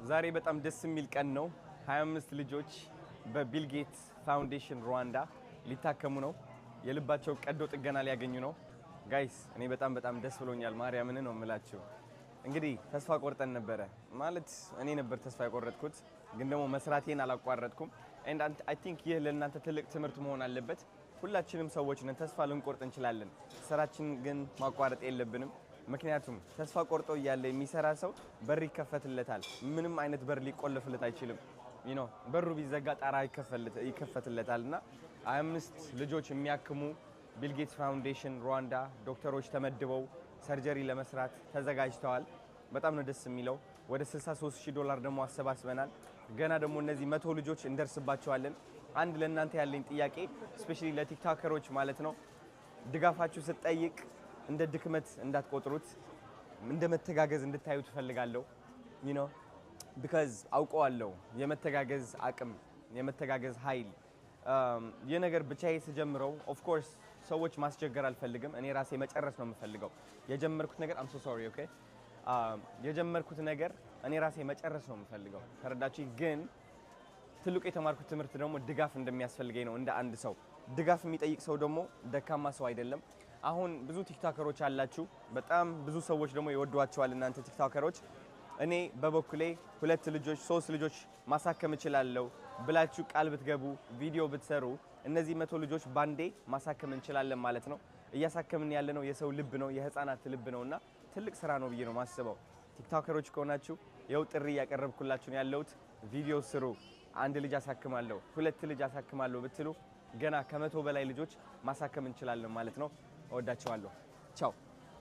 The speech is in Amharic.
ዛሬ በጣም ደስ የሚል ቀን ነው። 25 ልጆች በቢል ጌትስ ፋውንዴሽን ሩዋንዳ ሊታከሙ ነው። የልባቸው ቀዶ ጥገና ሊያገኙ ነው። ጋይስ እኔ በጣም ደስ ብሎኛል። ማርያምን ነው የምላችሁ። እንግዲህ ተስፋ ቆርጠን ነበረ ማለት እኔ ነበር ተስፋ የቆረጥኩት፣ ግን ደግሞ መስራቴን አላቋረጥኩም። and I think ይህ ለእናንተ ትልቅ ትምህርት መሆን አለበት። ሁላችንም ሰዎች ነን፣ ተስፋ ልንቆርጥ እንችላለን። ስራችን ግን ማቋረጥ የለብንም። ምክንያቱም ተስፋ ቆርጦ እያለ የሚሰራ ሰው በር ይከፈትለታል። ምንም አይነት በር ሊቆለፍለት አይችልም። በሩ ቢዘጋ ጣራ ይከፈትለታልና 25 ልጆች የሚያክሙ ቢል ጌትስ ፋውንዴሽን ሩዋንዳ ዶክተሮች ተመድበው ሰርጀሪ ለመስራት ተዘጋጅተዋል። በጣም ነው ደስ የሚለው። ወደ $63,000 ደግሞ አሰባስበናል። ገና ደግሞ እነዚህ 100 ልጆች እንደርስባቸዋለን። አንድ ለእናንተ ያለኝ ጥያቄ ስፔሻሊ ለቲክቶከሮች ማለት ነው፣ ድጋፋችሁ ስትጠይቅ እንደ ድክመት እንዳትቆጥሩት፣ እንደ መተጋገዝ እንድታዩት ፈልጋለሁ። because አውቀዋለሁ የመተጋገዝ አቅም፣ የመተጋገዝ ኃይል። የነገር ብቻዬ ስጀምረው ኦፍ ኮርስ ሰዎች ማስቸገር አልፈልግም። እኔ ራሴ መጨረስ ነው የምፈልገው። የጀመርኩት ነገር I'm so sorry okay የጀመርኩት ነገር እኔ ራሴ መጨረስ ነው የምፈልገው። ተረዳችሁ? ግን ትልቁ የተማርኩት ትምህርት ደግሞ ድጋፍ እንደሚያስፈልገኝ ነው። እንደ አንድ ሰው ድጋፍ የሚጠይቅ ሰው ደግሞ ደካማ ሰው አይደለም። አሁን ብዙ ቲክቶከሮች አላችሁ፣ በጣም ብዙ ሰዎች ደግሞ ይወዷቸዋል እናንተ ቲክቶከሮች። እኔ በበኩሌ 2 ልጆች 3 ልጆች ማሳከም እችላለሁ ብላችሁ ቃል ብትገቡ ቪዲዮ ብትሰሩ እነዚህ 100 ልጆች ባንዴ ማሳከም እንችላለን ማለት ነው። እያሳከምን ያለነው የሰው ልብ ነው፣ የህፃናት ልብ ነውና ትልቅ ስራ ነው ብዬ ነው ማስበው። ቲክቶከሮች ከሆናችሁ የው ጥሪ ያቀረብኩላችሁ ያለውት ቪዲዮ ስሩ። 1 ልጅ አሳክማለሁ 2 ልጅ አሳክማለሁ ብትሉ ገና ከ100 በላይ ልጆች ማሳከም እንችላለን ማለት ነው። እወዳችኋለሁ። ቻው